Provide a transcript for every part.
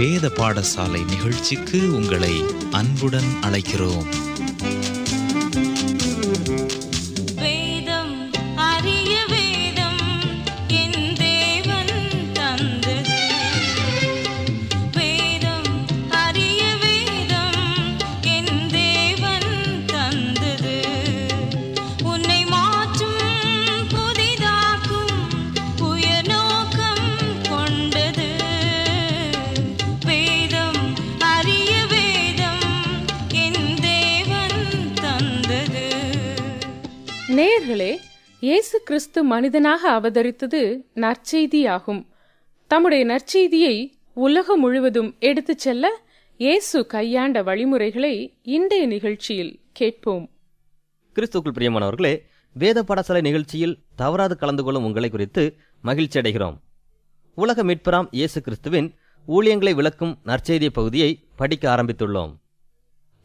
வேத பாடசாலை நிகழ்ச்சிக்கு உங்களை அன்புடன் அழைக்கிறோம். நேயர்களே, இயேசு கிறிஸ்து மனிதனாக அவதரித்தது நற்செய்தியாகும். தம்முடைய நற்செய்தியை உலகம் முழுவதும் எடுத்துச் செல்ல இயேசு கையாண்ட வழிமுறைகளை இன்றைய நிகழ்ச்சியில் கேட்போம். கிறிஸ்துவுக்குள் பிரியமானவர்களே, வேத பாடசாலை நிகழ்ச்சியில் தவறாது கலந்து கொள்ளும் உங்களை குறித்து மகிழ்ச்சி அடைகிறோம். உலக மீட்பராம் இயேசு கிறிஸ்துவின் ஊழியங்களை விளக்கும் நற்செய்திய பகுதியை படிக்க ஆரம்பித்துள்ளோம்.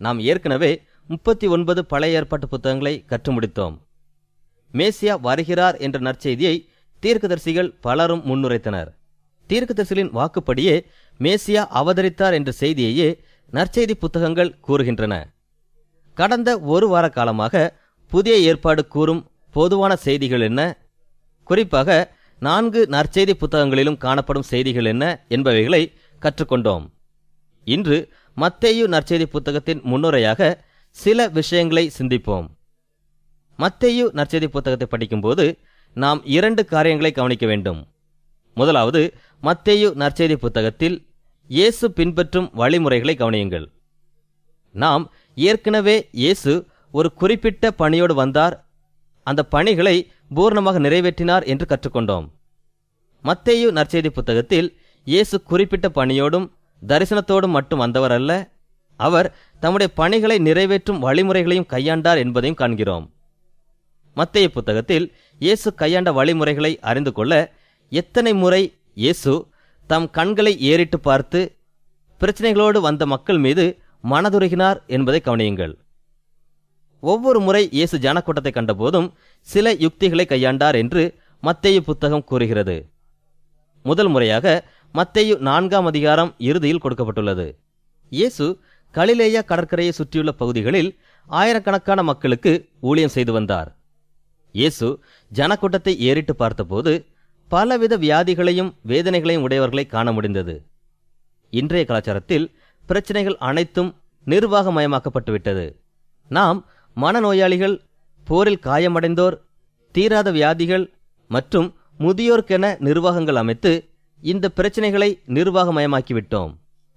நாம் ஏற்கனவே 39 பழைய ஏற்பாட்டு புத்தகங்களை கற்று முடித்தோம். மேசியா வருகிறார் என்ற நற்செய்தியை தீர்க்கதரிசிகள் பலரும் முன்னுரைத்தனர். தீர்க்கதரிசிகளின் வாக்குப்படியே மேசியா அவதரித்தார் என்ற செய்தியையே நற்செய்தி புத்தகங்கள் கூறுகின்றன. கடந்த ஒரு வார காலமாக புதிய ஏற்பாடு கூறும் பொதுவான செய்திகள் என்ன, குறிப்பாக 4 நற்செய்தி புத்தகங்களிலும் காணப்படும் செய்திகள் என்ன என்பவைகளை கற்றுக்கொண்டோம். இன்று மத்தேயு நற்செய்தி புத்தகத்தின் முன்னுரையாக சில விஷயங்களை சிந்திப்போம். மத்தேயு நற்செய்தி புத்தகத்தை படிக்கும்போது நாம் 2 காரியங்களை கவனிக்க வேண்டும். முதலாவது, மத்தேயு நற்செய்தி புத்தகத்தில் இயேசு பின்பற்றும் வழிமுறைகளை கவனியுங்கள். நாம் ஏற்கனவே இயேசு ஒரு குறிப்பிட்ட பணியோடு வந்தார், அந்த பணிகளை பூர்ணமாக நிறைவேற்றினார் என்று கற்றுக்கொண்டோம். மத்தேயு நற்செய்தி புத்தகத்தில் இயேசு குறிப்பிட்ட பணியோடும் தரிசனத்தோடும் மட்டும் வந்தவர் அல்ல, அவர் தம்முடைய பணிகளை நிறைவேற்றும் வழிமுறைகளையும் கையாண்டார் என்பதையும் காண்கிறோம். மத்தேயு புத்தகத்தில் இயேசு கையாண்ட வழிமுறைகளை அறிந்து கொள்ள எத்தனை முறை இயேசு தம் கண்களை ஏறிட்டு பார்த்து பிரச்சனைகளோடு வந்த மக்கள் மீது மனதுருகினார் என்பதை கவனியுங்கள். ஒவ்வொரு முறை இயேசு ஜனக்கூட்டத்தை கண்டபோதும் சில யுக்திகளை கையாண்டார் என்று மத்தேயு புத்தகம் கூறுகிறது. முதல் முறையாக மத்தேயு 4ஆம் அதிகாரம் இறுதியில் கொடுக்கப்பட்டுள்ளது. இயேசு கலிலேயா கடற்கரையை சுற்றியுள்ள பகுதிகளில் ஆயிரக்கணக்கான மக்களுக்கு ஊழியம் செய்து வந்தார். இயேசு ஜனக்கூட்டத்தை ஏறிட்டு பார்த்தபோது பலவித வியாதிகளையும் வேதனைகளையும் உடையவர்களை காண முடிந்தது. இன்றைய கலாச்சாரத்தில் பிரச்சனைகள் அனைத்தும் நிர்வாகமயமாக்கப்பட்டுவிட்டது. நாம் மனநோயாளிகள், போரில் காயமடைந்தோர், தீராத வியாதிகள் மற்றும் முதியோர்க்கென நிர்வாகங்கள் அமைத்து இந்த பிரச்சனைகளை நிர்வாகமயமாக்கிவிட்டோம்.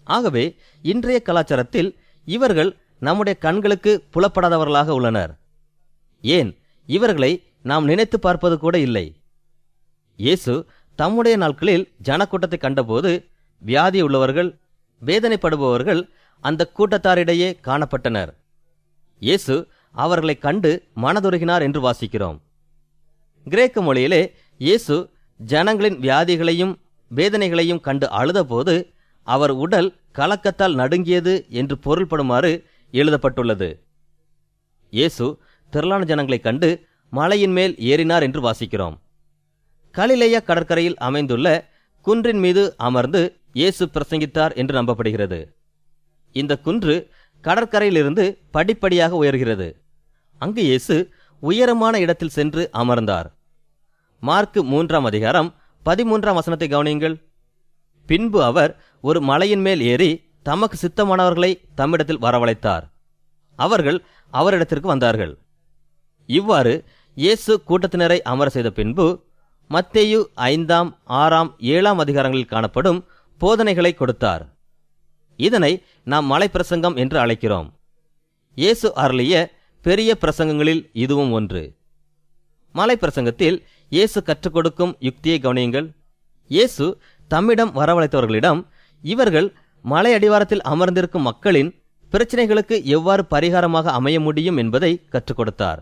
ஆகவே இன்றைய கலாச்சாரத்தில் இவர்கள் நம்முடைய கண்களுக்கு புலப்படாதவர்களாக உள்ளனர். ஏன், இவர்களை நாம் நினைத்து பார்ப்பது கூட இல்லை. இயேசு தம்முடைய நாட்களில் ஜனக்கூட்டத்தை கண்டபோது வியாதி உள்ளவர்கள், வேதனைப்படுபவர்கள் அந்த கூட்டத்தாரிடையே காணப்பட்டனர். இயேசு அவர்களை கண்டு மனதுருகினார் என்று வாசிக்கிறோம். கிரேக்க மொழியிலே இயேசு ஜனங்களின் வியாதிகளையும் வேதனைகளையும் கண்டு அழுதபோது அவர் உடல் கலக்கத்தால் நடுங்கியது என்று பொருள்படுமாறு எழுதப்பட்டுள்ளது. இயேசு திரளான ஜனங்களை கண்டு மலையின் மேல் ஏறினார் என்று வாசிக்கிறோம். கலிலேயா கடற்கரையில் அமைந்துள்ள குன்றின் மீது அமர்ந்து இயேசு பிரசங்கித்தார் என்று நம்பப்படுகிறது. இந்த குன்று கடற்கரையிலிருந்து படிப்படியாக உயர்கிறது. அங்கு இயேசு உயரமான இடத்தில் சென்று அமர்ந்தார். மார்க்கு 3ஆம் அதிகாரம் 13ஆம் வசனத்தை கவனியுங்கள். பின்பு அவர் ஒரு மலையின் மேல் ஏறி தமக்கு சித்தமானவர்களை தம்மிடத்தில் வரவழைத்தார். அவர்கள் அவரிடத்திற்கு வந்தார்கள். இவ்வாறு இயேசு கூட்டத்தினரை அமர செய்த பின்பு மத்தேயு 5ஆம், 6ஆம், 7ஆம் அதிகாரங்களில் காணப்படும் போதனைகளை கொடுத்தார். இதனை நாம் மலை பிரசங்கம் என்று அழைக்கிறோம். இயேசு அருளிய பெரிய பிரசங்கங்களில் இதுவும் ஒன்று. மலை பிரசங்கத்தில் இயேசு கற்றுக் கொடுக்கும் யுக்தியை கவனியுங்கள். இயேசு தம்மிடம் வரவழைத்தவர்களிடம் இவர்கள் மலை அடிவாரத்தில் அமர்ந்திருக்கும் மக்களின் பிரச்சனைகளுக்கு எவ்வாறு பரிகாரமாக அமைய முடியும் என்பதை கற்றுக் கொடுத்தார்.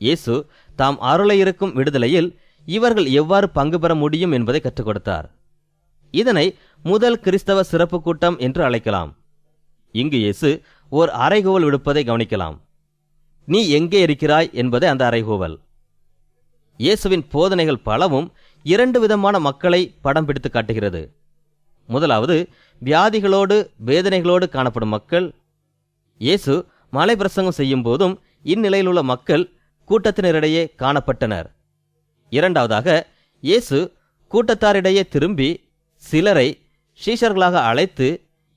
இயேசு தாம் அருள இருக்கும் விடுதலையில் இவர்கள் எவ்வாறு பங்கு பெற முடியும் என்பதை கற்றுக் கொடுத்தார். இதனை முதல் கிறிஸ்தவ சிறப்பு கூட்டம் என்று அழைக்கலாம். இங்கு இயேசு ஓர் அறைகூவல் விடுப்பதை கவனிக்கலாம். நீ எங்கே இருக்கிறாய் என்பதே அந்த அறைகூவல். இயேசுவின் போதனைகள் பலவும் 2 விதமான மக்களை படம் பிடித்து காட்டுகிறது. முதலாவது, வியாதிகளோடு வேதனைகளோடு காணப்படும் மக்கள். இயேசு மலை பிரசங்கம் செய்யும் போதும் இந்நிலையில் உள்ள மக்கள் கூட்டத்தினரிடையே காணப்பட்டனர். இரண்டாவதாக, இயேசு கூட்டத்தாரிடையே திரும்பி சிலரை சீஷர்களாக அழைத்து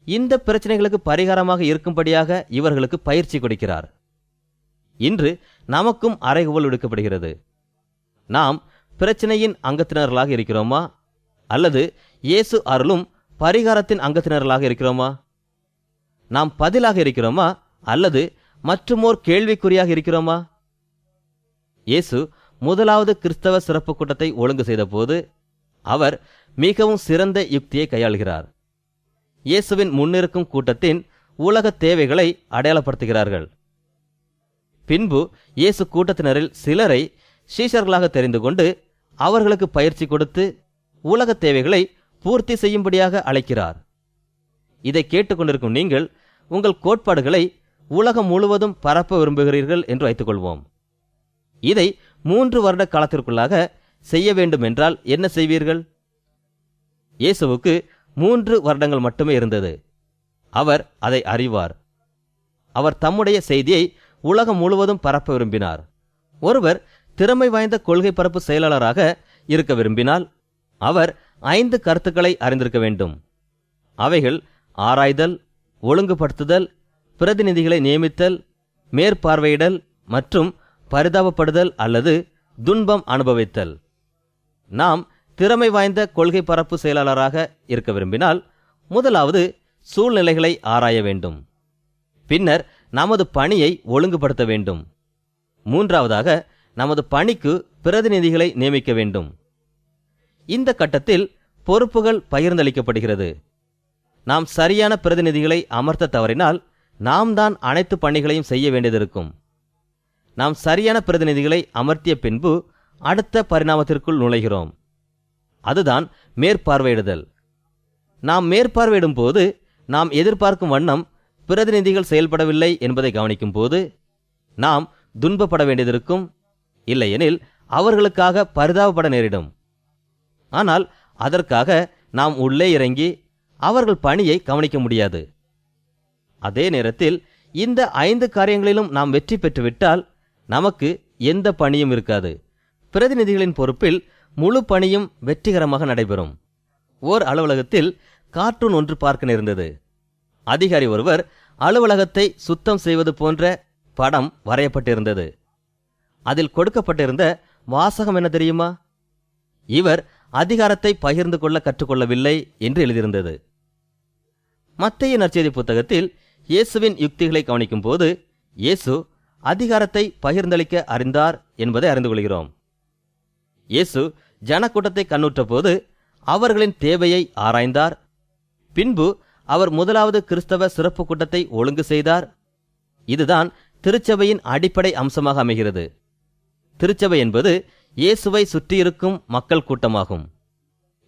இந்த பிரச்சனைகளுக்கு பரிகாரமாக இருக்கும்படியாக இவர்களுக்கு பயிற்சி கொடுக்கிறார். இன்று நமக்கும் அறைகூவல் விடுக்கப்படுகிறது. நாம் பிரச்சனையின் அங்கத்தினர்களாக இருக்கிறோமா, அல்லது இயேசு அருளும் பரிகாரத்தின் அங்கத்தினர்களாக இருக்கிறோமா? நாம் பதிலாக இருக்கிறோமா, அல்லது மற்றுமோர் கேள்விக்குறியாக இருக்கிறோமா? இயேசு முதலாவது கிறிஸ்தவ சிறப்பு கூட்டத்தை ஒழுங்கு செய்த போது அவர் மிகவும் சிறந்த யுக்தியை கையாளுகிறார். இயேசுவின் முன்னிருக்கும் கூட்டத்தின் உலக தேவைகளை அடையாளப்படுத்துகிறார்கள். பின்பு இயேசு கூட்டத்தினரில் சிலரை சீஷர்களாக தெரிந்து கொண்டு அவர்களுக்கு பயிற்சி கொடுத்து உலக தேவைகளை பூர்த்தி செய்யும்படியாக அழைக்கிறார். இதை கேட்டுக்கொண்டிருக்கும் நீங்கள் உங்கள் கோட்பாடுகளை உலகம் முழுவதும் பரப்ப விரும்புகிறீர்கள் என்று வைத்துக்கொள்வோம். இதை 3 வருட காலத்திற்குள்ளாக செய்ய வேண்டும் என்றால் என்ன செய்வீர்கள்? இயேசுவுக்கு 3 வருடங்கள் மட்டுமே இருந்தது. அவர் அதை அறிவார். அவர் தம்முடைய செய்தியை உலகம் முழுவதும் பரப்ப விரும்பினார். ஒருவர் திறமை வாய்ந்த கொள்கை பரப்பு செயலாளராக இருக்க விரும்பினால் அவர் 5 கருத்துக்களை அறிந்திருக்க வேண்டும். அவைகள் ஆராய்தல், ஒழுங்குபடுத்துதல், பிரதிநிதிகளை நியமித்தல், மேற்பார்வையிடல் மற்றும் பரிதாபப்படுதல் அல்லது துன்பம் அனுபவித்தல். நாம் திறமை வாய்ந்த கொள்கை பரப்பு செயலாளராக இருக்க விரும்பினால் முதலாவது சூழ்நிலைகளை ஆராய வேண்டும். பின்னர் நமது பணியை ஒழுங்குபடுத்த வேண்டும். மூன்றாவதாக நமது பணிக்கு பிரதிநிதிகளை நியமிக்க வேண்டும். இந்த கட்டத்தில் பொறுப்புகள் பகிர்ந்தளிக்கப்படுகிறது. நாம் சரியான பிரதிநிதிகளை அமர்த்த தவறினால் நாம் தான் அனைத்து பணிகளையும் செய்ய வேண்டியதிருக்கும். நாம் சரியான பிரதிநிதிகளை அமர்த்திய பின்பு அடுத்த பரிணாமத்திற்குள் நுழைகிறோம். அதுதான் மேற்பார்வையிடுதல். நாம் மேற்பார்வையிடும் போது நாம் எதிர்பார்க்கும் வண்ணம் பிரதிநிதிகள் செயல்படவில்லை என்பதை கவனிக்கும் போது நாம் துன்பப்பட வேண்டியதிருக்கும். இல்லையெனில் அவர்களுக்காக பரிதாபப்பட நேரிடும். ஆனால் அதற்காக நாம் உள்ளே இறங்கி அவர்கள் பணியை கவனிக்க முடியாது. அதே நேரத்தில் இந்த 5 காரியங்களிலும் நாம் வெற்றி பெற்றுவிட்டால் நமக்கு எந்த பணியும் இருக்காது. பிரதிநிதிகளின் பொறுப்பில் முழு பணியும் வெற்றிகரமாக நடைபெறும். ஓர் அலுவலகத்தில் கார்ட்டூன் ஒன்று பார்க்க நேர்ந்தது. அதிகாரி ஒருவர் அலுவலகத்தை சுத்தம் செய்வது போன்ற படம் வரையப்பட்டிருந்தது. அதில் கொடுக்கப்பட்டிருந்த வாசகம் என்ன தெரியுமா? இவர் அதிகாரத்தை பகிர்ந்து கொள்ள கற்றுக்கொள்ளவில்லை என்று எழுதியிருந்தது. மத்தேயு நற்செய்தி புத்தகத்தில் இயேசுவின் யுக்திகளை கவனிக்கும் போது இயேசு அதிகாரத்தை பகிர்ந்தளிக்க அறிந்தார் என்பதை அறிந்து கொள்கிறோம். இயேசு ஜனக்கூட்டத்தை கண்ணுற்ற போது அவர்களின் தேவையை ஆராய்ந்தார். பின்பு அவர் முதலாவது கிறிஸ்தவ சிறப்பு கூட்டத்தை ஒழுங்கு செய்தார். இதுதான் திருச்சபையின் அடிப்படை அம்சமாக அமைகிறது. திருச்சபை என்பது இயேசுவை சுற்றியிருக்கும் மக்கள் கூட்டமாகும்.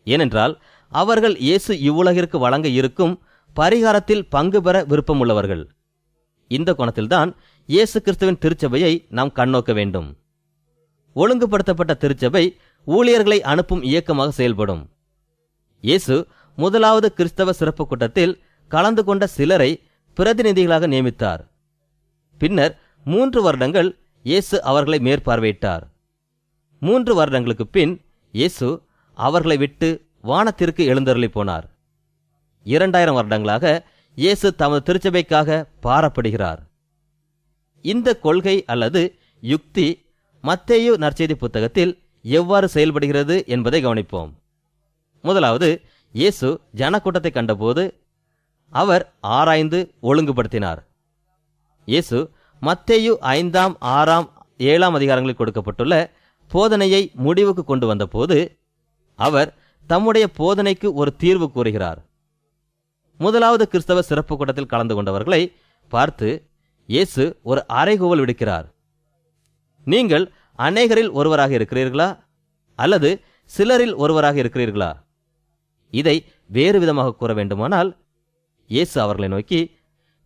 ஏனென்றால் அவர்கள் இயேசு இவ்வுலகிற்கு வழங்க இருக்கும் பரிகாரத்தில் பங்கு பெற விருப்பமுள்ளவர்கள். இந்த கோணத்தில்தான் இயேசு கிறிஸ்துவின் திருச்சபையை நாம் கண்ணோக்க வேண்டும். ஒழுங்குபடுத்தப்பட்ட திருச்சபை ஊழியர்களை அனுப்பும் இயக்கமாக செயல்படும். இயேசு முதலாவது கிறிஸ்தவ சிறப்பு கூட்டத்தில் கலந்து கொண்ட சிலரை பிரதிநிதிகளாக நியமித்தார். பின்னர் 3 வருடங்கள் இயேசு அவர்களை மேற்பார்வையிட்டார். 3 வருடங்களுக்கு பின் இயேசு அவர்களை விட்டு வானத்திற்கு எழுந்தருளி போனார். 2000 வருடங்களாக இயேசு தமது திருச்சபைக்காக பாரப்படுகிறார். இந்த கொள்கை அல்லது யுக்தி மத்தேயு நற்செய்தி புத்தகத்தில் எவ்வாறு செயல்படுகிறது என்பதை கவனிப்போம். முதலாவது, இயேசு ஜனக்கூட்டத்தை கண்டபோது அவர் ஆராய்ந்து ஒழுங்குபடுத்தினார். இயேசு மத்தேயு 5, 6, 7 அதிகாரங்களில் கொடுக்கப்பட்டுள்ள போதனையை முடிவுக்கு கொண்டு வந்தபோது அவர் தம்முடைய போதனைக்கு ஒரு தீர்வு கூறுகிறார். முதலாவது கிறிஸ்தவ சிறப்பு கூட்டத்தில் கலந்து கொண்டவர்களை பார்த்து இயேசு ஒரு அறைகூவல் விடுக்கிறார். நீங்கள் அநேகரில் ஒருவராக இருக்கிறீர்களா, அல்லது சிலரில் ஒருவராக இருக்கிறீர்களா? இதை வேறு விதமாக கூற வேண்டுமானால் இயேசு அவர்களை நோக்கி,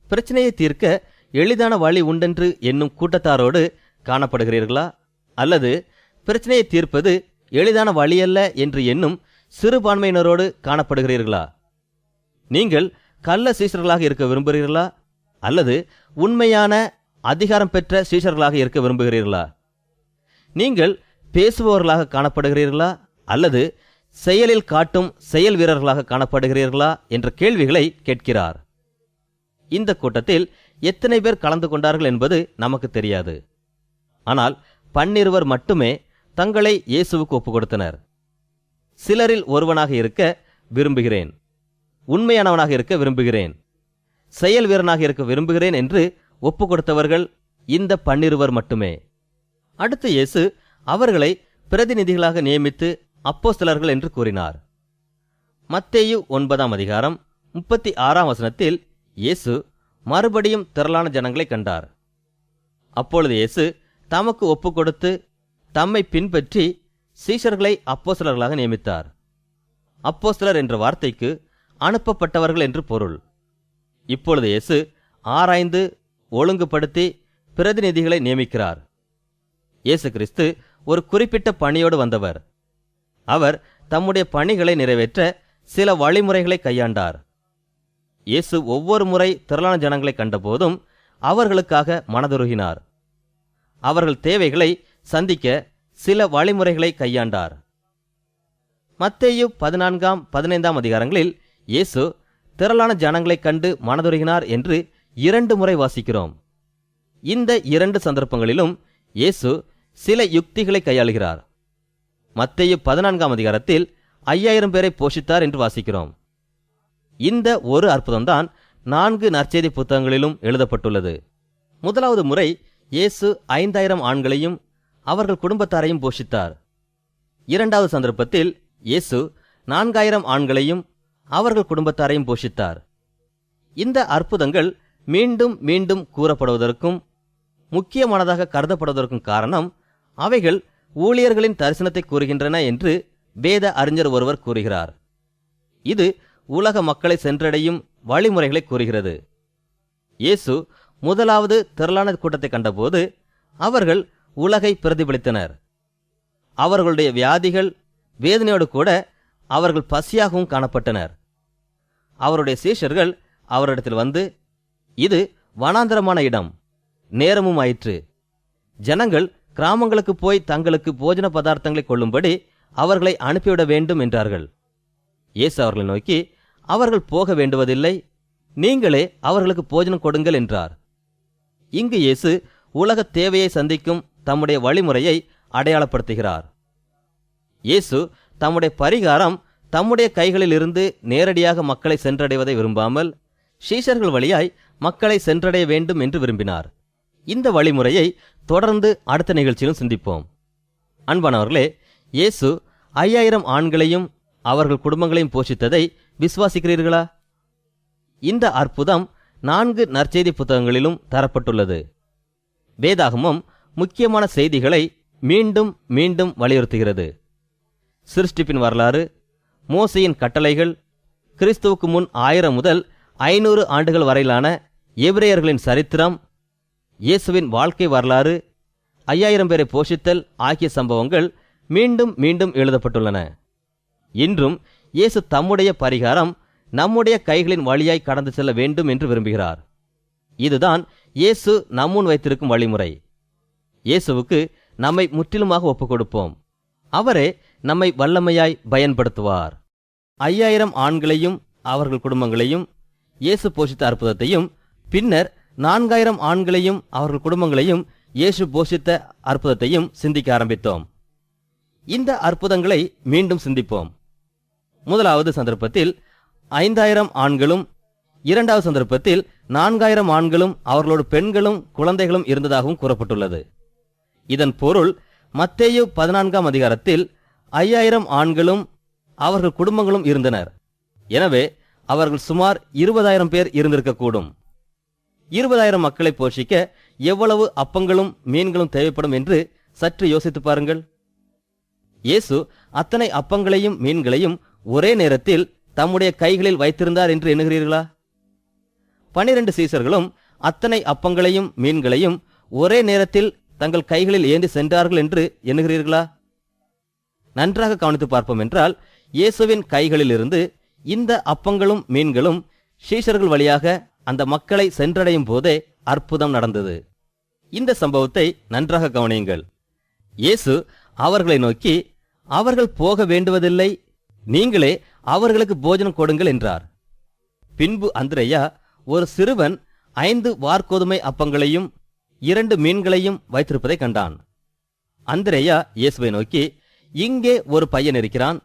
பிரச்சனையை தீர்க்க எளிதான வழி உண்டென்று என்னும் கூட்டத்தாரோடு காணப்படுகிறீர்களா, அல்லது பிரச்சனையை தீர்ப்பது எளிதான வழியல்ல என்று என்னும் சிறுபான்மையினரோடு காணப்படுகிறீர்களா நீங்கள் கள்ள சீஷர்களாக இருக்க விரும்புகிறீர்களா அல்லது உண்மையான அதிகாரம் பெற்ற சீஷர்களாக இருக்க விரும்புகிறீர்களா? நீங்கள் பேசுபவர்களாக காணப்படுகிறீர்களா அல்லது செயலில் காட்டும் செயல் வீரர்களாக காணப்படுகிறீர்களா என்ற கேள்விகளை கேட்கிறார். இந்த கூட்டத்தில் எத்தனை பேர் கலந்து கொண்டார்கள் என்பது நமக்கு தெரியாது. ஆனால் 12 மட்டுமே தங்களை இயேசுவுக்கு ஒப்புக் கொடுத்தனர். சிலரில் ஒருவனாக இருக்க விரும்புகிறேன், உண்மையானவனாக இருக்க விரும்புகிறேன், செயல் வீரனாக இருக்க விரும்புகிறேன் என்று ஒப்புக் கொடுத்தவர்கள் இந்த 12 மட்டுமே. அடுத்து இயேசு அவர்களை பிரதிநிதிகளாக நியமித்து அப்போஸ்தலர்கள் என்று கூறினார். மத்தேயு 9 அதிகாரம் 36 இயேசு மறுபடியும் திரளான ஜனங்களை கண்டார். அப்பொழுது இயேசு தமக்கு ஒப்புக் கொடுத்து தம்மை பின்பற்றி சீஷர்களை அப்போஸ்தலர்களாக நியமித்தார். அப்போஸ்தலர் என்ற வார்த்தைக்கு அனுப்பப்பட்டவர்கள் என்று பொருள். இப்பொழுது இயேசு ஆராய்ந்து ஒழுங்குபடுத்தி பிரதிநிதிகளை நியமிக்கிறார். இயேசு கிறிஸ்து ஒரு குறிப்பிட்ட பணியோடு வந்தவர். அவர் தம்முடைய பணிகளை நிறைவேற்ற சில வழிமுறைகளை கையாண்டார். இயேசு ஒவ்வொரு முறை திரளான ஜனங்களை கண்டபோதும் அவர்களுக்காக மனதுருகினார். அவர்கள் தேவைகளை சந்திக்க சில வழிமுறைகளை கையாண்டார். மத்தேயு 14, 15 அதிகாரங்களில் இயேசு திரளான ஜனங்களைக் கண்டு மனதுருகினார் என்று 2 முறை வாசிக்கிறோம். இந்த 2 சந்தர்ப்பங்களிலும் இயேசு சில யுக்திகளை கையாளுகிறார். மத்தேயு 14 அதிகாரத்தில் 5000 பேரை போஷித்தார் என்று வாசிக்கிறோம். இந்த ஒரு அற்புதம்தான் 4 நற்செய்தி புத்தகங்களிலும் எழுதப்பட்டுள்ளது. முதலாவது முறை இயேசு 5000 ஆண்களையும் அவர்கள் குடும்பத்தாரையும் போஷித்தார். இரண்டாவது சந்தர்ப்பத்தில் இயேசு 4000 ஆண்களையும் அவர்கள் குடும்பத்தாரையும் போஷித்தார். இந்த அற்புதங்கள் மீண்டும் மீண்டும் கூறப்படுவதற்கும் முக்கியமானதாக கருதப்படுவதற்கும் காரணம் அவைகள் ஊழியர்களின் தரிசனத்தை கூறுகின்றன என்று வேத அறிஞர் ஒருவர் கூறுகிறார். இது உலக மக்களை சென்றடையும் வழிமுறைகளை கூறுகிறது. இயேசு முதலாவது திரளான கூட்டத்தை கண்டபோது அவர்கள் உலகை பிரதிபலித்தனர். அவர்களுடைய வியாதிகள் வேதனையோடு கூட அவர்கள் பசியாகவும் காணப்பட்டனர். அவருடைய சீஷர்கள் அவரிடத்தில் வந்து, இது வனாந்தரமான இடம், நேரமும் ஆயிற்று. ஜனங்கள் கிராமங்களுக்கு போய் தங்களுக்கு போஜன பதார்த்தங்களை கொள்ளும்படி அவர்களை அனுப்பிவிட வேண்டும் என்றார்கள். இயேசு அவர்களை நோக்கி, அவர்கள் போக வேண்டுவதில்லை, நீங்களே அவர்களுக்கு போஜனம் கொடுங்கள் என்றார். இங்கு இயேசு உலக தேவையை சந்திக்கும் தம்முடைய வழிமுறையை அடையாளப்படுத்துகிறார். இயேசு தம்முடைய பரிகாரம் தம்முடைய கைகளில் இருந்து நேரடியாக மக்களை சென்றடைவதை விரும்பாமல் சீஷர்கள் வழியாய் மக்களை சென்றடைய வேண்டும் என்று விரும்பினார். இந்த வழிமுறையை தொடர்ந்து அடுத்த நிகழ்ச்சியிலும் சிந்திப்போம். அன்பானவர்களே, இயேசு 5000 ஆண்களையும் அவர்கள் குடும்பங்களையும் போஷித்ததை விசுவாசிக்கிறீர்களா? இந்த அற்புதம் 4 நற்செய்தி புத்தகங்களிலும் தரப்பட்டுள்ளது. வேதாகமம் முக்கியமான செய்திகளை மீண்டும் மீண்டும் வலியுறுத்துகிறது. சிருஷ்டிப்பின் வரலாறு, மோசேயின் கட்டளைகள், கிறிஸ்துவுக்கு முன் 1000 முதல் 500 ஆண்டுகள் வரையிலான எபிரேயர்களின் சரித்திரம், இயேசுவின் வாழ்க்கை வரலாறு, 5000 பேரை போஷித்தல் ஆகிய சம்பவங்கள் மீண்டும் மீண்டும் எழுதப்பட்டுள்ளன. இன்றும் இயேசு தம்முடைய பரிகாரம் நம்முடைய கைகளின் வழியாய் கடந்து செல்ல வேண்டும் என்று விரும்புகிறார். இதுதான் இயேசு நம்முன் வைத்திருக்கும் வழிமுறை. இயேசுவுக்கு நம்மை முற்றிலுமாக ஒப்புக் கொடுப்போம். அவரே நம்மை வல்லமையாய் பயன்படுத்துவார். 5000 ஆண்களையும் அவர்கள் குடும்பங்களையும் இயேசு போஷித்த அற்புதத்தையும், பின்னர் 4000 ஆண்களையும் அவர்கள் குடும்பங்களையும் இயேசு போஷித்த அற்புதத்தையும் சிந்திக்க ஆரம்பித்தோம். இந்த அற்புதங்களை மீண்டும் சிந்திப்போம். முதலாவது சந்தர்ப்பத்தில் 5000 ஆண்களும், இரண்டாவது சந்தர்ப்பத்தில் 4000 ஆண்களும் அவர்களோடு பெண்களும் குழந்தைகளும் இருந்ததாகவும் கூறப்பட்டுள்ளது. இதன் பொருள் மத்தேயு 14 அதிகாரத்தில் 5000 ஆண்களும் அவர்கள் குடும்பங்களும் இருந்தனர். எனவே அவர்கள் சுமார் 20000 பேர் இருந்திருக்கக்கூடும். 20000 மக்களை போஷிக்க எவ்வளவு அப்பங்களும் மீன்களும் தேவைப்படும் என்று சற்று யோசித்து பாருங்கள். இயேசு அத்தனை அப்பங்களையும் மீன்களையும் ஒரே நேரத்தில் தம்முடைய கைகளில் வைத்திருந்தார் என்று எண்ணுகிறீர்களா? 12 சீசர்களும் அத்தனை அப்பங்களையும் மீன்களையும் ஒரே நேரத்தில் தங்கள் கைகளில் ஏந்தி சென்றார்கள் என்று எண்ணுகிறீர்களா? நன்றாக கவனித்து பார்ப்போம் என்றால், இயேசுவின் கைகளிலிருந்து இந்த அப்பங்களும் மீன்களும் சீஷர்கள் வழியாக அந்த மக்களை சென்றடையும் போதே அற்புதம் நடந்தது. இந்த சம்பவத்தை நன்றாக கவனியுங்கள். இயேசு அவர்களை நோக்கி, அவர்கள் போக வேண்டுவதில்லை, நீங்களே அவர்களுக்கு போஜனம் கொடுங்கள் என்றார். பின்பு அந்திரேயா ஒரு சிறுவன் 5 வாற்கோதுமை அப்பங்களையும் 2 மீன்களையும் வைத்திருப்பதை கண்டான். அந்திரேயா இயேசுவை நோக்கி, இங்கே ஒரு பையன் இருக்கிறான்,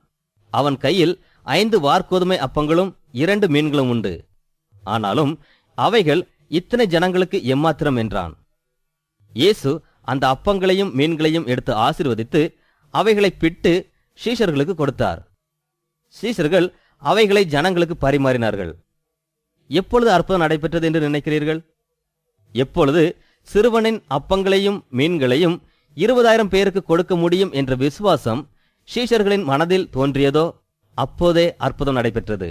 அவன் கையில் 5 வாற்கோதுமை அப்பங்களும் 2 மீன்களும் உண்டு, ஆனாலும் அவைகள் இத்தனை ஜனங்களுக்கு எம்மாத்திரம் என்றான். இயேசு அந்த அப்பங்களையும் மீன்களையும் எடுத்து ஆசீர்வதித்து அவைகளை பிட்டு சீஷர்களுக்கு கொடுத்தார். சீஷர்கள் அவைகளை ஜனங்களுக்கு பரிமாறினார்கள். எப்பொழுது அற்புதம் நடைபெற்றது என்று நினைக்கிறீர்கள்? எப்பொழுது சிறுவனின் அப்பங்களையும் மீன்களையும் 20,000 பேருக்கு கொடுக்க முடியும் என்ற விசுவாசம் சீஷர்களின் மனதில் தோன்றியதோ அப்போதே அற்புதம் நடைபெற்றது.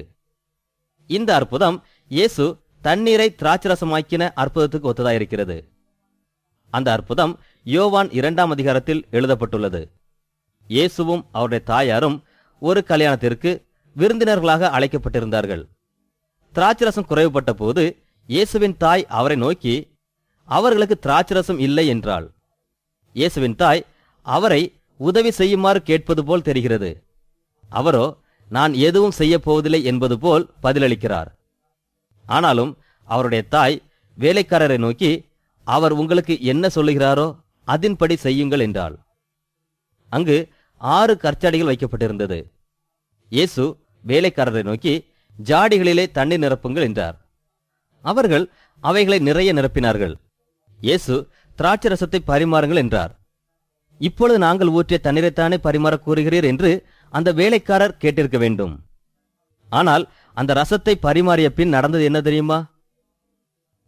இந்த அற்புதம் இயேசு தண்ணீரை திராட்சரசமாக்கின அற்புதத்துக்கு ஒத்ததாயிருக்கிறது. அந்த அற்புதம் யோவான் 2ஆம் அதிகாரத்தில் எழுதப்பட்டுள்ளது. இயேசுவும் அவருடைய தாயாரும் ஒரு கல்யாணத்திற்கு விருந்தினர்களாக அழைக்கப்பட்டிருந்தார்கள். திராட்சரசம் குறைவுபட்ட போது இயேசுவின் தாய் அவரை நோக்கி, அவர்களுக்கு திராட்சரசம் இல்லை என்றாள். இயேசுவின் தாய் அவரை உதவி செய்யுமாறு கேட்பது போல் தெரிகிறது. அவரோ, நான் எதுவும் செய்ய போவதில்லை என்பது போல் பதிலளிக்கிறார். ஆனாலும் அவருடைய தாய் வேலைக்காரரை நோக்கி, அவர் உங்களுக்கு என்ன சொல்லுகிறாரோ அதன்படி செய்யுங்கள் என்றாள். அங்கு 6 கற்சாடிகள் வைக்கப்பட்டிருந்தது. இயேசு வேலைக்காரரை நோக்கி, ஜாடிகளிலே தண்ணீர் நிரப்புங்கள் என்றார். அவர்கள் அவைகளை நிறைய நிரப்பினார்கள். இயேசு திராட்சரசத்தை பரிமாறுங்கள் என்றார். இப்பொழுது நாங்கள் ஊற்றிய தண்ணீரைத்தானே பரிமாற கூறுகிறீர் என்று அந்த வேலைக்காரர் கேட்டிருக்க வேண்டும். ஆனால் அந்த ரசத்தை பரிமாறிய பின் நடந்தது என்ன தெரியுமா?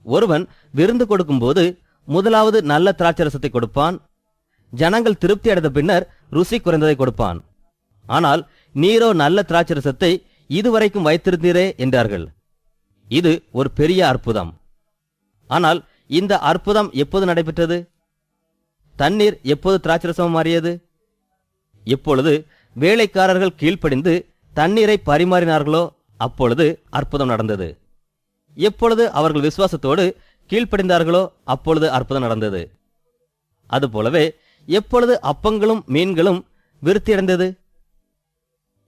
ஒருவன் விருந்து கொடுக்கும்போது முதலாவது நல்ல திராட்சரசத்தை கொடுப்பான். ஜனங்கள் திருப்தி அடைந்த பின்னர் ருசி குறைந்ததை கொடுப்பான். ஆனால் நீரோ நல்ல திராட்சரசத்தை இதுவரைக்கும் வைத்திருந்தீரே என்றார்கள். இது ஒரு பெரிய அற்புதம். ஆனால் இந்த அற்புதம் எப்போது நடைபெற்றது? தண்ணீர் எப்போது திராட்சரசம் மாறியது? எப்பொழுது வேலைக்காரர்கள் கீழ்ப்படிந்து தண்ணீரை பரிமாறினார்களோ அப்பொழுது அற்புதம் நடந்தது. எப்பொழுது அவர்கள் விசுவாசத்தோடு கீழ்ப்படிந்தார்களோ அப்பொழுது அற்புதம் நடந்தது. அதுபோலவே எப்பொழுது அப்பங்களும் மீன்களும் விருத்தியடைந்தது?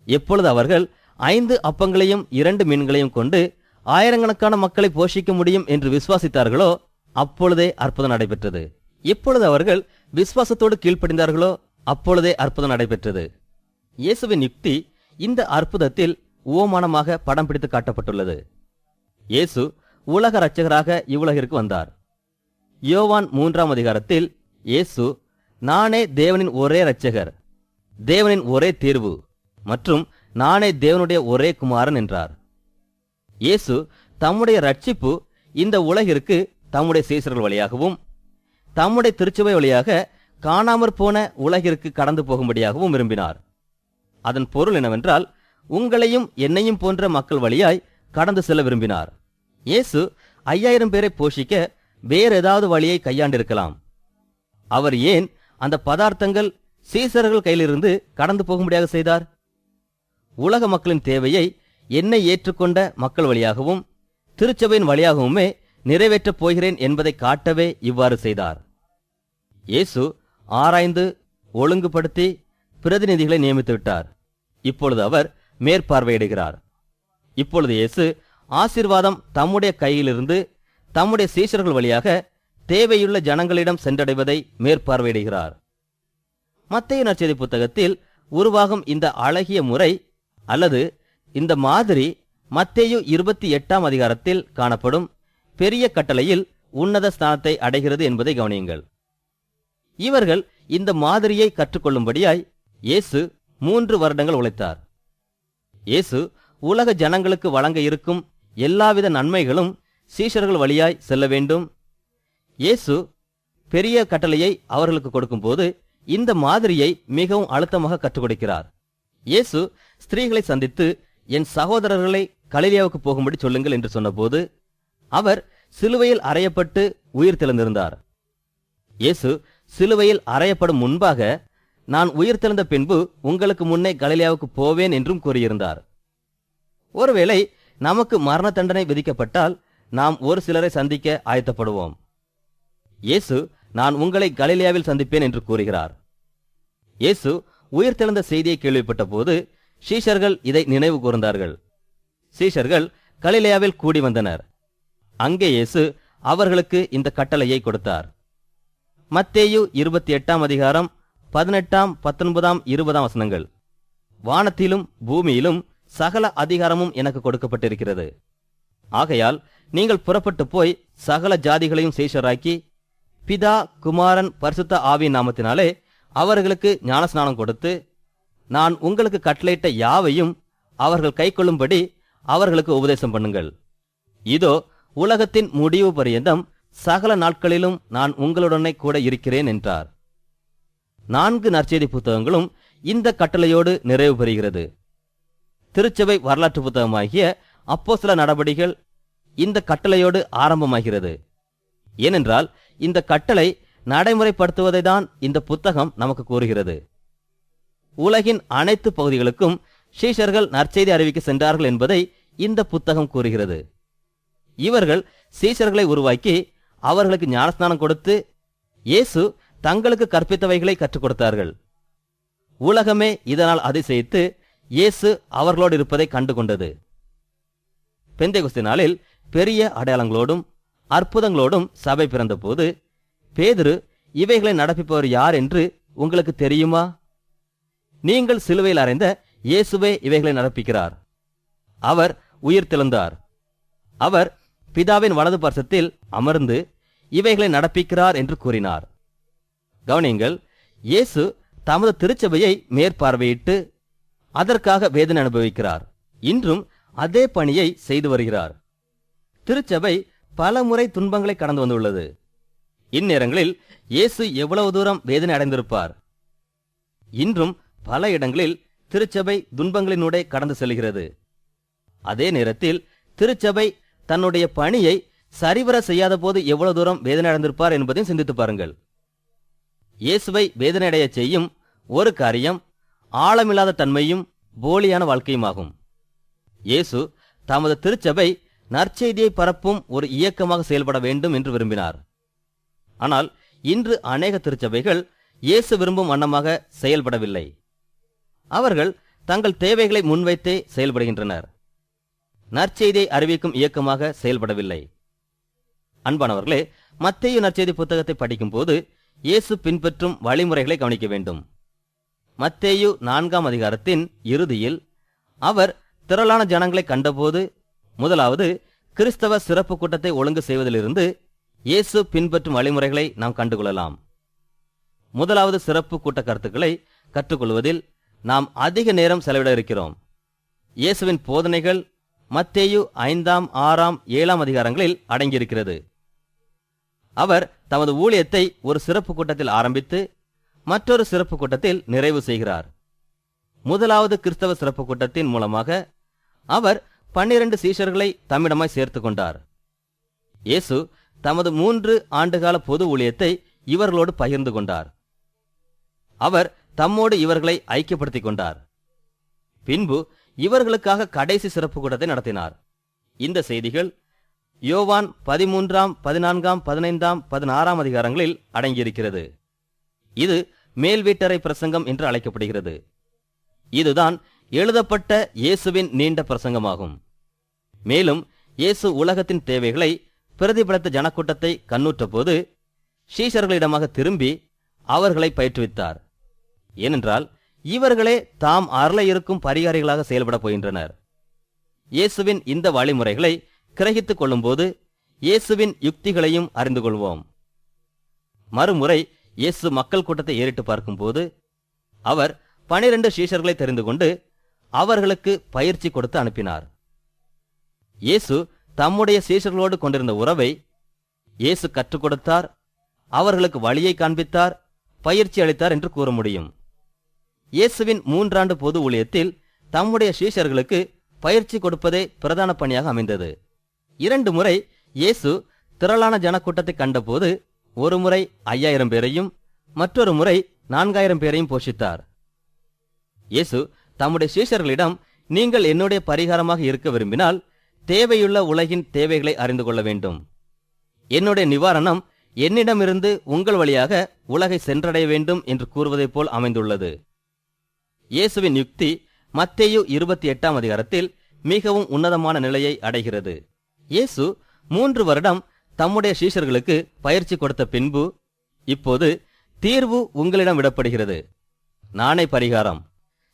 எப்பொழுது அவர்கள் 5 அப்பங்களையும் 2 மீன்களையும் கொண்டு ஆயிரக்கணக்கான மக்களை போஷிக்க முடியும் என்று விசுவாசித்தார்களோ அப்பொழுதே அற்புதம் நடைபெற்றது. எப்பொழுது அவர்கள் விசுவாசத்தோடு கீழ்ப்படிந்தார்களோ அப்பொழுதே அற்புதம் நடைபெற்றது. இயேசுவின் யுக்தி இந்த அற்புதத்தில் உவமானமாக படம் பிடித்து காட்டப்பட்டுள்ளது. இயேசு உலக இரட்சகராக இவ்வுலகிற்கு வந்தார். யோவான் 3ஆம் அதிகாரத்தில் இயேசு, நானே தேவனின் ஒரே இரட்சகர், தேவனின் ஒரே தீர்வு மற்றும் நானே தேவனுடைய ஒரே குமாரன் என்றார். இயேசு தம்முடைய ரட்சிப்பு இந்த உலகிற்கு தம்முடைய சீசர்கள் வழியாகவும் தம்முடைய திருச்சபை வழியாக காணாமற் போன உலகிற்கு கடந்து போகும்படியாகவும் விரும்பினார். அதன் பொருள் என்னவென்றால், உங்களையும் என்னையும் போன்ற மக்கள் வழியாய் கடந்து செல்ல விரும்பினார். இயேசு 5000 பேரை போஷிக்க வேறு ஏதாவது வழியை கையாண்டிருக்கலாம். அவர் ஏன் அந்த பதார்த்தங்கள் சீசர்கள் கையிலிருந்து கடந்து போகும்படியாக செய்தார்? உலக மக்களின் தேவையை என்னை ஏற்றுக்கொண்ட மக்கள் வழியாகவும் திருச்சபையின் வழியாகவுமே நிறைவேற்றப் போகிறேன் என்பதை காட்டவே இவ்வாறு செய்தார். இயேசு ஆராய்ந்து ஒழுங்குபடுத்தி பிரதிநிதிகளை நியமித்து விட்டார். இப்பொழுது அவர் மேற்பார்வையிடுகிறார். இப்பொழுது இயேசு ஆசீர்வாதம் தம்முடைய கையிலிருந்து தம்முடைய சீஷர்கள் வழியாக தேவையுள்ள ஜனங்களிடம் சென்றடைவதை மேற்பார்வையிடுகிறார். மத்தேயு நற்செய்தி புத்தகத்தில் உருவாகும் இந்த அழகிய முறை அல்லது இந்த மாதிரி மத்தேயு 28ஆம் அதிகாரத்தில் காணப்படும் பெரிய கட்டளையில் உன்னத ஸ்தானத்தை அடைகிறது என்பதை கவனியுங்கள். இவர்கள் இந்த மாதிரியை கற்றுக்கொள்ளும்படியாய் இயேசு 3 வருடங்கள் உழைத்தார். இயேசு உலக ஜனங்களுக்கு வழங்க இருக்கும் எல்லாவித நன்மைகளும் சீஷர்கள் வழியாய் செல்ல வேண்டும். இயேசு பெரிய கட்டளையை அவர்களுக்கு கொடுக்கும்போது இந்த மாதிரியை மிகவும் அழுத்தமாக கற்றுக் கொடுக்கிறார். இயேசு ஸ்திரீகளை சந்தித்து, என் சகோதரர்களை கலிலேயாவுக்கு போகும்படி சொல்லுங்கள் என்று சொன்னபோது அவர் சிலுவையில் அறையப்பட்டு உயிர் தெழுந்திருந்தார். இயேசு சிலுவையில் அறையப்படும் முன்பாக, நான் உயிர் தெழுந்த பின்பு உங்களுக்கு முன்னே கலிலேயாவுக்கு போவேன் என்றும் கூறியிருந்தார். ஒருவேளை நமக்கு மரண தண்டனை விதிக்கப்பட்டால் நாம் ஒரு சிலரை சந்திக்க ஆயத்தப்படுவோம். இயேசு, நான் உங்களை கலிலேயாவில் சந்திப்பேன் என்று கூறுகிறார். இயேசு உயிர்த்தெழுந்த செய்தியை கேள்விப்பட்ட போது சீஷர்கள் இதை நினைவு கூர்ந்தார்கள். சீஷர்கள் கலிலேயாவில் கூடி வந்தனர். அங்கே இயேசு அவர்களுக்கு இந்த கட்டளையை கொடுத்தார். மத்தேயு 28 அதிகாரம் 18, 19, 20 வசனங்கள். வானத்திலும் பூமியிலும் சகல அதிகாரமும் எனக்கு கொடுக்கப்பட்டிருக்கிறது. ஆகையால் நீங்கள் புறப்பட்டு போய் சகல ஜாதிகளையும் சீஷராக்கி பிதா, குமாரன், பரிசுத்த ஆவியின் நாமத்தினாலே அவர்களுக்கு ஞானஸ்நானம் கொடுத்து, நான் உங்களுக்கு கட்டளையிட்ட யாவையும் அவர்கள் கைக்கொள்ளும்படி அவர்களுக்கு உபதேசம் பண்ணுங்கள். இதோ உலகத்தின் முடிவு பரியந்தம் சகல நாட்களிலும் நான் உங்களுடனே கூட இருக்கிறேன் என்றார். 4 நற்செய்தி புத்தகங்களும் இந்த கட்டளையோடு நிறைவு பெறுகிறது. திருச்சபை வரலாற்று புத்தகமாகிய அப்போஸ்தல நடபடிகள் இந்த கட்டளையோடு ஆரம்பமாகிறது. ஏனென்றால் இந்த கட்டளை நடைமுறைப்படுத்துவதை தான் இந்த புத்தகம் நமக்கு கூறுகிறது. உலகின் அனைத்து பகுதிகளுக்கும் சீஷர்கள் நற்செய்தி அறிவிக்க சென்றார்கள் என்பதை இந்த புத்தகம் கூறுகிறது. இவர்கள் சீஷர்களை உருவாக்கி அவர்களுக்கு ஞானஸ்நானம் கொடுத்து இயேசு தங்களுக்கு கற்பித்தவைகளை கற்றுக் கொடுத்தார்கள். உலகமே இதனால் அதிசயித்து இயேசு அவர்களோடு இருப்பதை கண்டுகொண்டது. பெந்தேகொஸ்து நாளில் பெரிய அடையாளங்களோடும் அற்புதங்களோடும் சபை பிறந்தபோது பேதுரு, இவைகளை நடப்பிப்பவர் யார் என்று உங்களுக்கு தெரியுமா? நீங்கள் சிலுவையில் அறைந்த இயேசுவே இவைகளை நடப்பிக்கிறார். அவர் உயிர்த்தெழுந்தார். அவர் பிதாவின் வலது பார்சத்தில் அமர்ந்து இவைகளை நடப்பிக்கிறார் என்று கூறினார். கவனியுங்கள், இயேசு தமது திருச்சபையை மேற்பார்வையிட்டு அதற்காக வேதனை அனுபவிக்கிறார். இன்றும் அதே பணியை செய்து வருகிறார். திருச்சபை பல முறை துன்பங்களை கடந்து வந்துள்ளது. இந்நேரங்களில் இயேசு எவ்வளவு தூரம் வேதனை அடைந்திருப்பார். இன்றும் பல இடங்களில் திருச்சபை துன்பங்களினூடே கடந்து செல்கிறது. அதே நேரத்தில் திருச்சபை தன்னுடைய பணியை சரிவர செய்யாத போது எவ்வளவு தூரம் வேதனை அடைந்திருப்பார் என்பதையும் சிந்தித்து பாருங்கள். இயேசுவை வேதனையடைய செய்யும் ஒரு காரியம் ஆழமில்லாத தன்மையும் போலியான வாழ்க்கையுமாகும். இயேசு தமது திருச்சபை நற்செய்தியை பரப்பும் ஒரு இயக்கமாக செயல்பட வேண்டும் என்று விரும்பினார். ஆனால் இன்று அநேக திருச்சபைகள் இயேசு விரும்பும் வண்ணமாக செயல்படவில்லை. அவர்கள் தங்கள் தேவைகளை முன்வைத்தே செயல்படுகின்றனர். நற்செய்தியை அறிவிக்கும் இயக்கமாக செயல்படவில்லை. அன்பானவர்களே, மத்தேயு நற்செய்தி புத்தகத்தை படிக்கும் போது இயேசு பின்பற்றும் வழிமுறைகளை கவனிக்க வேண்டும். மத்தேயு 4 அதிகாரத்தின் இறுதியில் அவர் திரளான ஜனங்களை கண்டபோது முதலாவது கிறிஸ்தவ சிறப்பு கூட்டத்தை ஒழுங்கு செய்வதிலிருந்து இயேசு பின்பற்றும் வழிமுறைகளை நாம் கண்டுகொள்ளலாம். முதலாவது சிறப்பு கூட்ட கருத்துக்களை கற்றுக்கொள்வதில் நாம் அதிக நேரம் செலவிட இருக்கிறோம். இயேசுவின் போதனைகள் மத்தேயு 5, 6, 7 அதிகாரங்களில் அடங்கியிருக்கிறது. அவர் தமது ஊழியத்தை ஒரு சிறப்பு கூட்டத்தில் ஆரம்பித்து மற்றொரு சிறப்பு கூட்டத்தில் நிறைவு செய்கிறார். முதலாவது கிறிஸ்தவ சிறப்பு கூட்டத்தின் மூலமாக அவர் 12 சீஷர்களை தம்மிடமாய் சேர்த்து கொண்டார். இயேசு தமது 3 ஆண்டுகால பொது ஊழியத்தை இவர்களோடு பகிர்ந்து கொண்டார். அவர் தம்மோடு இவர்களை ஐக்கியப்படுத்திக் கொண்டார். பின்பு இவர்களுக்காக கடைசி சிறப்பு கூட்டத்தை நடத்தினார். இந்த செய்திகள் யோவான் 13, 14, 15, 16 அதிகாரங்களில் அடங்கியிருக்கிறது. இது மேல் வீட்டறை பிரசங்கம் என்று அழைக்கப்படுகிறது. இதுதான் எழுதப்பட்ட இயேசுவின் நீண்ட பிரசங்கமாகும். மேலும் இயேசு உலகத்தின் தேவைகளை பிரதிபலித்த ஜனக்கூட்டத்தை கண்ணுற்ற போது சீஷர்களிடமாக திரும்பி அவர்களை பயிற்றுவித்தார். ஏனென்றால் இவர்களே தாம் அருள இருக்கும் பரிகாரிகளாக செயல்படப் போகின்றனர். இயேசுவின் இந்த வழிமுறைகளை கிரகித்துக் கொள்ளும்போது இயேசுவின் யுக்திகளையும் அறிந்து கொள்வோம். மறுமுறை இயேசு மக்கள் கூட்டத்தை ஏறிட்டு பார்க்கும்போது அவர் 12 சீஷர்களை தெரிந்து கொண்டு அவர்களுக்கு பயிற்சி கொடுத்து அனுப்பினார். இயேசு தம்முடைய சீஷர்களோடு கொண்டிருந்த உறவை இயேசு கற்றுக் கொடுத்தார், அவர்களுக்கு வழியை காண்பித்தார், பயிற்சி அளித்தார் என்று கூற முடியும். இயேசுவின் 3 ஆண்டு பொது ஊழியத்தில் தம்முடைய சீஷர்களுக்கு பயிற்சி கொடுப்பதே பிரதான பணியாக அமைந்தது. 2 முறை இயேசு திரளான ஜனக்கூட்டத்தை கண்டபோது ஒரு முறை 5000 பேரையும் மற்றொரு முறை 4000 பேரையும் போஷித்தார். இயேசு தம்முடைய சீஷர்களிடம் நீங்கள் என்னுடைய பரிகாரமாக இருக்க விரும்பினால் தேவையுள்ள உலகின் தேவைகளை அறிந்து கொள்ள வேண்டும். என்னுடைய நிவாரணம் என்னிடமிருந்து உங்கள் வழியாக உலகை சென்றடைய வேண்டும் என்று கூறுவதைப் போல் அமைந்துள்ளது. இயேசுவின் யுக்தி மத்தேயு 28 அதிகாரத்தில் மிகவும் உன்னதமான நிலையை அடைகிறது. இயேசு 3 வருடம் தம்முடைய சீஷர்களுக்கு பயிற்சி கொடுத்த பின்பு இப்போது தீர்வு உங்களிடம் விடப்படுகிறது. நானே பரிகாரம்,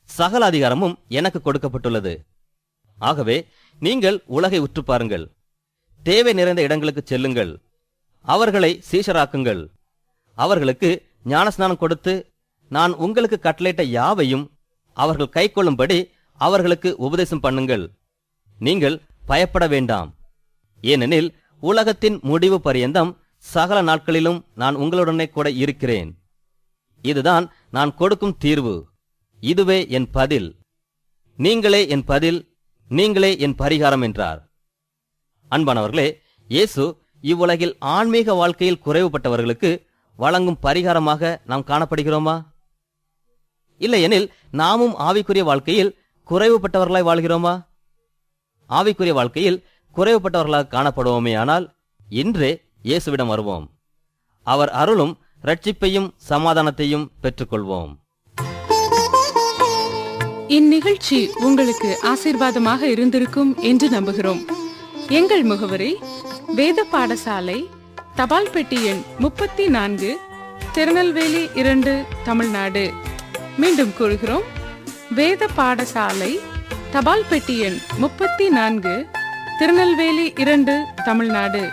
சகல அதிகாரமும் எனக்கு கொடுக்கப்பட்டுள்ளது. ஆகவே நீங்கள் உலகை உற்று பாருங்கள், தேவை நிறைந்த இடங்களுக்கு செல்லுங்கள், அவர்களை சீஷராக்குங்கள், அவர்களுக்கு ஞானஸ்நானம் கொடுத்து நான் உங்களுக்கு கட்டளையிட்ட யாவையும் அவர்கள் கைக்கொள்ளும்படி அவர்களுக்கு உபதேசம் பண்ணுங்கள். நீங்கள் பயப்பட வேண்டாம், ஏனெனில் உலகத்தின் முடிவு பரியந்தம் சகல நாட்களிலும் நான் உங்களுடனே கூட இருக்கிறேன். இதுதான் நான் கொடுக்கும் தீர்வு, இதுவே என் பதில். நீங்களே என் பதில், நீங்களே என் பரிகாரம் என்றார். அன்பானவர்களே, இயேசு இவ்வுலகில் ஆன்மீக வாழ்க்கையில் குறைவுபட்டவர்களுக்கு வழங்கும் பரிகாரமாக நாம் காணப்படுகிறோமா? இல்லையெனில் நாமும் ஆவிக்குரிய வாழ்க்கையில் குறைவுபட்டவர்களாய் வாழ்கிறோமா? ஆவிக்குரிய வாழ்க்கையில் குறைவுபட்டவர்களாக காணப்படுவோமேயானால் இன்றே இயேசுவிடம் வருவோம். அவர் அருளும் இரட்சிப்பையும் சமாதானத்தையும் பெற்றுக்கொள்வோம். இந்நிகழ்ச்சி உங்களுக்கு ஆசீர்வாதமாக இருந்திருக்கும் என்று நம்புகிறோம். எங்கள் முகவரி: வேத பாடசாலை, தபால் பெட்டி எண் 34, திருநெல்வேலி 2, தமிழ்நாடு. மீண்டும் கூறுகிறோம், வேத பாடசாலை, தபால் பெட்டி எண் 34, திருநெல்வேலி 2, தமிழ்நாடு.